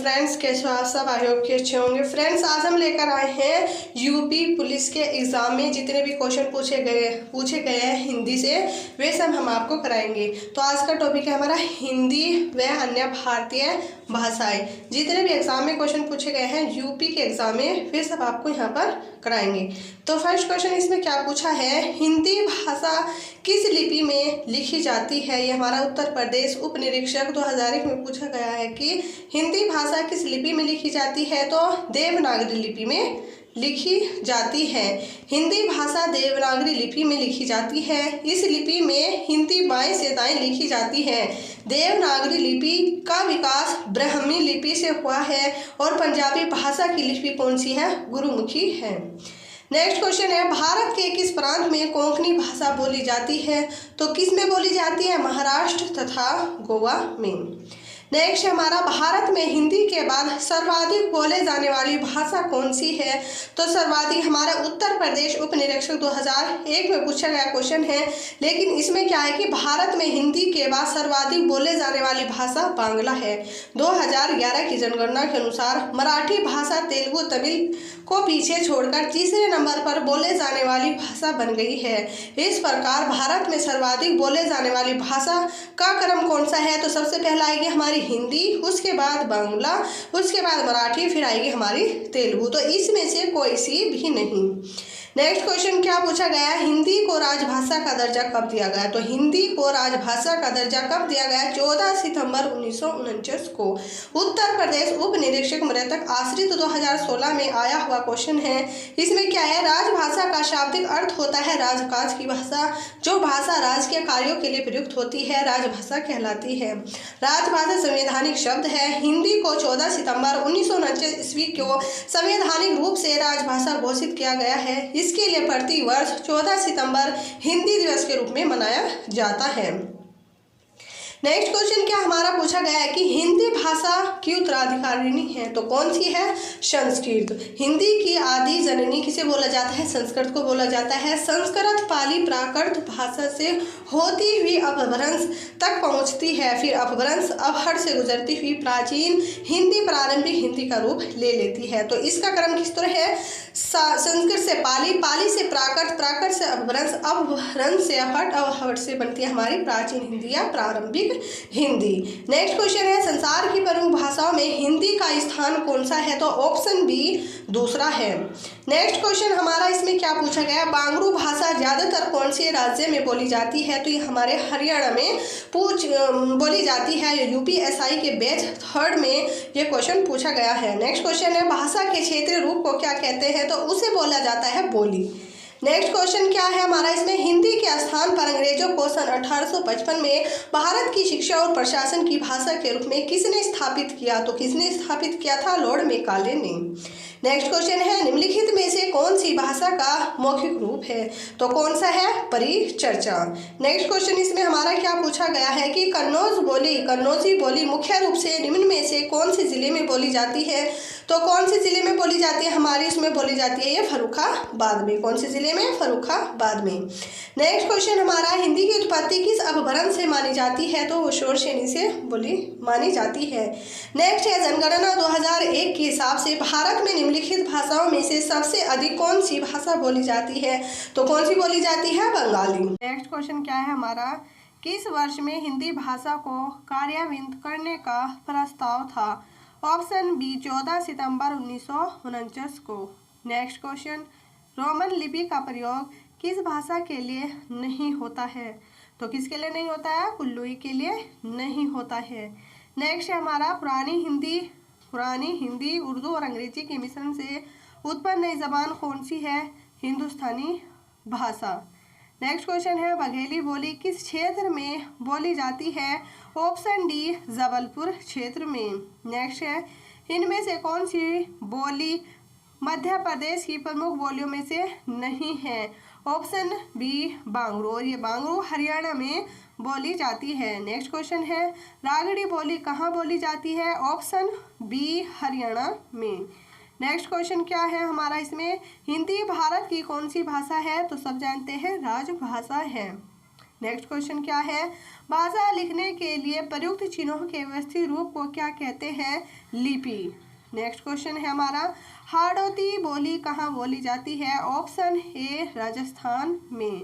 Friends, कैसे हो आप सब? आई होप कि अच्छे होंगे। फ्रेंड्स, आज हम लेकर आए हैं यूपी पुलिस के एग्ज़ाम में जितने भी क्वेश्चन पूछे गए हैं हिंदी से, वे सब हम आपको कराएंगे। तो आज का टॉपिक है हमारा हिंदी व अन्य भारतीय भाषाएं। जितने भी एग्जाम में क्वेश्चन पूछे गए हैं यूपी के एग्जाम में, वे सब आपको यहाँ पर कराएंगे। तो फर्स्ट क्वेश्चन इसमें क्या पूछा है, हिंदी भाषा किस लिपि में लिखी जाती है? ये हमारा उत्तर प्रदेश उप निरीक्षक 2001 में पूछा गया है कि हिंदी भाषा किस लिपि में लिखी जाती है। तो देवनागरी लिपि में लिखी जाती है। हिंदी भाषा देवनागरी लिपि में लिखी जाती है। इस लिपि में हिंदी बाएं से दाएं लिखी जाती है। देवनागरी लिपि का विकास ब्राह्मी लिपि से हुआ है और पंजाबी भाषा की लिपि कौन सी है? गुरुमुखी है। नेक्स्ट क्वेश्चन है, भारत के किस प्रांत में कोंकणी भाषा बोली जाती है? तो किस में बोली जाती है? महाराष्ट्र तथा गोवा में। नेक्स्ट हमारा, भारत में हिंदी के बाद सर्वाधिक बोले जाने वाली भाषा कौन सी है? तो सर्वाधिक हमारा उत्तर प्रदेश उप निरीक्षक 2001 में पूछा गया क्वेश्चन है, लेकिन इसमें क्या है कि भारत में हिंदी के बाद सर्वाधिक बोले जाने वाली भाषा बांग्ला है। 2011 की जनगणना के अनुसार मराठी भाषा तेलुगु तमिल को पीछे छोड़कर तीसरे नंबर पर बोले जाने वाली भाषा बन गई है। इस प्रकार भारत में सर्वाधिक बोले जाने वाली भाषा का क्रम कौन सा है? तो सबसे पहला आएगी हमारी हिंदी, उसके बाद बांग्ला, उसके बाद मराठी, फिर आएगी हमारी तेलुगु। तो इसमें से कोई सी भी नहीं। नेक्स्ट क्वेश्चन क्या पूछा गया है, हिंदी को राजभाषा का दर्जा कब दिया गया? तो हिंदी को राजभाषा का दर्जा कब दिया गया? 14 सितंबर 1949 को। उत्तर प्रदेश उप निरीक्षक मृतक आश्रित 2016 में आया हुआ क्वेश्चन है। इसमें क्या है, राजभाषा का शाब्दिक अर्थ होता है राजकाज की भाषा। जो भाषा राज के कार्यों के लिए प्रयुक्त होती है राजभाषा कहलाती है। राजभाषा संवैधानिक शब्द है। हिंदी को 14 सितंबर 1949 ईस्वी को संवैधानिक रूप से राजभाषा घोषित किया गया है। इसके लिए प्रति वर्ष 14 सितंबर हिंदी दिवस के रूप में मनाया जाता है। नेक्स्ट क्वेश्चन क्या हमारा पूछा गया है कि हिंदी भाषा की उत्तराधिकारिणी है? तो कौन सी है? संस्कृत। हिंदी की आदि जननी किसे बोला जाता है? संस्कृत को बोला जाता है। संस्कृत पाली प्राकृत भाषा से होती हुई अपभ्रंश तक पहुंचती है, फिर अपभ्रंश अपहर से गुजरती हुई प्राचीन हिंदी प्रारंभिक हिंदी का रूप ले लेती है। तो इसका क्रम किस तरह है? संस्कृत से पाली, पाली से प्राकृत, प्राकृत से अपभ्रंश, अपभ्रंश से अपहट, अपहट से बनती है हमारी प्राचीन हिंदी या प्रारंभिक हिंदी। नेक्स्ट क्वेश्चन है, संसार की प्रमुख भाषाओं में हिंदी का स्थान कौन सा है? तो ऑप्शन बी दूसरा है। नेक्स्ट क्वेश्चन हमारा इसमें क्या पूछा गया, बांगरू भाषा ज्यादातर कौन से राज्य में बोली जाती है? तो ये हमारे हरियाणा में बोली जाती है। यूपीएसआई के बैच 3 में ये क्वेश्चन पूछा गया है। नेक्स्ट क्वेश्चन है, भाषा के क्षेत्रीय रूप को क्या कहते हैं? तो उसे बोला जाता है बोली। नेक्स्ट क्वेश्चन क्या है हमारा इसमें, हिंदी के स्थान पर अंग्रेजों को सन 1855 में भारत की शिक्षा और प्रशासन की भाषा के रूप में किसने स्थापित किया? तो किसने स्थापित किया था? लॉर्ड मेकाले ने। नेक्स्ट क्वेश्चन है, निम्नलिखित में से कौन सी भाषा का मौखिक रूप है? तो कौन सा है? परिचर्चा। नेक्स्ट क्वेश्चन इसमें हमारा क्या पूछा गया है कि कन्नौजी बोली मुख्य रूप से निम्न में से कौन से जिले में बोली जाती है? तो कौन से जिले में बोली जाती है? हमारी उसमें बोली जाती है ये फर्रुखाबाद में। कौन से जिले में? फर्रुखाबाद में। नेक्स्ट क्वेश्चन हमारा, हिंदी की उत्पत्ति किस अपभ्रंश से मानी जाती है? तो वो शोरशेनी से बोली मानी जाती है। नेक्स्ट है, जनगणना 2001 के हिसाब से भारत में निम्नलिखित भाषाओं में से सबसे अधिक कौन सी भाषा बोली जाती है? तो कौन सी बोली जाती है? बंगाली। नेक्स्ट क्वेश्चन क्या है हमारा, किस वर्ष में हिंदी भाषा को कार्यान्वित करने का प्रस्ताव था? ऑप्शन बी 14 सितंबर 1949 को। नेक्स्ट क्वेश्चन, रोमन लिपि का प्रयोग किस भाषा के लिए नहीं होता है? तो किसके लिए नहीं होता है? कुल्लूई के लिए नहीं होता है। नेक्स्ट है हमारा, पुरानी हिंदी उर्दू और अंग्रेजी के मिश्रण से उत्पन्न नई जबान कौन सी है? हिंदुस्तानी भाषा। नेक्स्ट क्वेश्चन है, बघेली बोली किस क्षेत्र में बोली जाती है? ऑप्शन डी जबलपुर क्षेत्र में। नेक्स्ट है, इनमें से कौन सी बोली मध्य प्रदेश की प्रमुख बोलियों में से नहीं है? ऑप्शन बी बांगरू, और ये बांगरू हरियाणा में बोली जाती है। नेक्स्ट क्वेश्चन है, रागड़ी बोली कहाँ बोली जाती है? ऑप्शन बी हरियाणा में। नेक्स्ट क्वेश्चन क्या है हमारा इसमें, हिंदी भारत की कौन सी भाषा है? तो सब जानते हैं राजभाषा है। नेक्स्ट क्वेश्चन क्या है, भाषा लिखने के लिए प्रयुक्त चिन्हों के व्यवस्थित रूप को क्या कहते हैं, लिपि। नेक्स्ट क्वेश्चन है हमारा, हाड़ौती बोली कहाँ बोली जाती है, ऑप्शन ए राजस्थान में।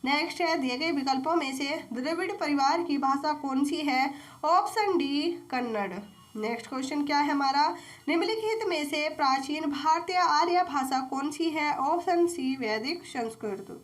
नेक्स्ट है, दिए गए विकल्पों में से द्रविड़ परिवार की भाषा कौन सी है, option D Kannada. Next question क्या है हमारा, निम्नलिखित में से प्राचीन भारतीय आर्य भाषा कौन सी है, ऑप्शन सी वैदिक संस्कृत।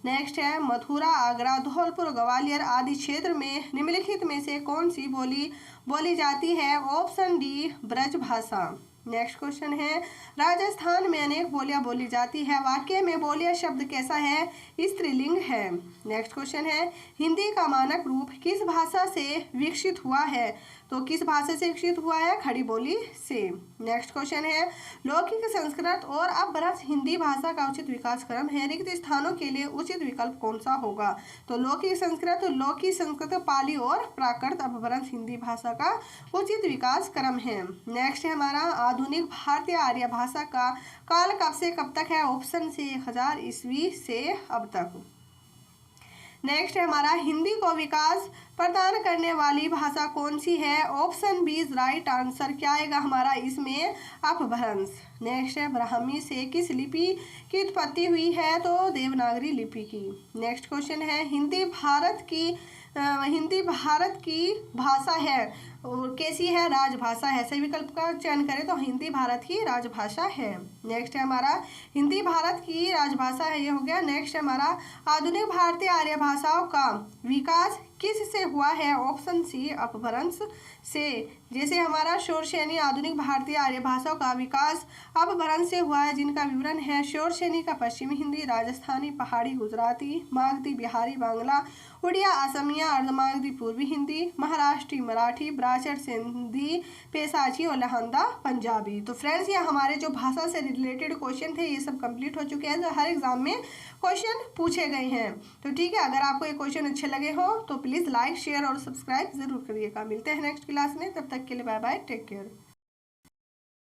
नेक्स्ट है, मथुरा, आगरा, धौलपुर, ग्वालियर आदि क्षेत्र में निम्नलिखित में से कौन सी बोली बोली जाती है, ऑप्शन डी ब्रज भाषा। नेक्स्ट क्वेश्चन है, राजस्थान में अनेक बोलियां बोली जाती है, वाक्य में बोलिया शब्द कैसा है, स्त्रीलिंग है। नेक्स्ट क्वेश्चन है, हिंदी का मानक रूप किस भाषा से विकसित हुआ है, तो किस भाषा से विकसित हुआ है, खड़ी बोली से। नेक्स्ट क्वेश्चन है, लौकिक संस्कृत और अपभ्रंश हिंदी भाषा का उचित विकास क्रम है, रिक्त स्थानों के लिए उचित विकल्प कौन सा होगा, तो लौकिक संस्कृत, पाली और प्राकृत अपभ्रंश हिंदी भाषा का उचित विकास क्रम है। नेक्स्ट है हमारा, आधुनिक भारतीय आर्य भाषा का काल कब से कब तक है, ऑप्शन से 1000 ईस्वी से अब तक। नेक्स्ट है हमारा, हिंदी को विकास प्रदान करने वाली भाषा कौन सी है, ऑप्शन बी राइट आंसर। क्या आएगा हमारा इसमें, अपभ्रंश। नेक्स्ट है, ब्राह्मी से किस लिपि की उत्पत्ति हुई है, तो देवनागरी लिपि की। नेक्स्ट क्वेश्चन है, हिंदी भारत की भाषा है और कैसी है, राजभाषा है। सही विकल्प का चयन करें तो हिंदी भारत की राजभाषा है। नेक्स्ट है हमारा, हिंदी भारत की राजभाषा है, ये हो गया। नेक्स्ट है हमारा, आधुनिक भारतीय आर्य भाषाओं का विकास किस से हुआ है, ऑप्शन सी अपभ्रंश से। जैसे हमारा शौरसेनी, आधुनिक भारतीय आर्य भाषाओं का विकास अपभ्रंश से हुआ है, जिनका विवरण है, शौरसेनी का पश्चिमी हिंदी, राजस्थानी, पहाड़ी, गुजराती, मागधी, बिहारी, बांग्ला, उड़िया, असमिया, अर्धमागधी, पूर्वी हिंदी, महाराष्ट्री, मराठी, ब्राह्मण, सिंधी, पेशाची और लहंदा पंजाबी। तो फ्रेंड्स, ये हमारे जो भाषा से रिलेटेड क्वेश्चन थे ये सब कंप्लीट हो चुके हैं, जो हर एग्जाम में क्वेश्चन पूछे गए हैं। तो ठीक है, अगर आपको ये क्वेश्चन अच्छे लगे हो तो प्लीज़ लाइक, शेयर और सब्सक्राइब जरूर करिएगा। मिलते हैं नेक्स्ट क्लास में, तब तक के लिए बाय बाय, टेक केयर।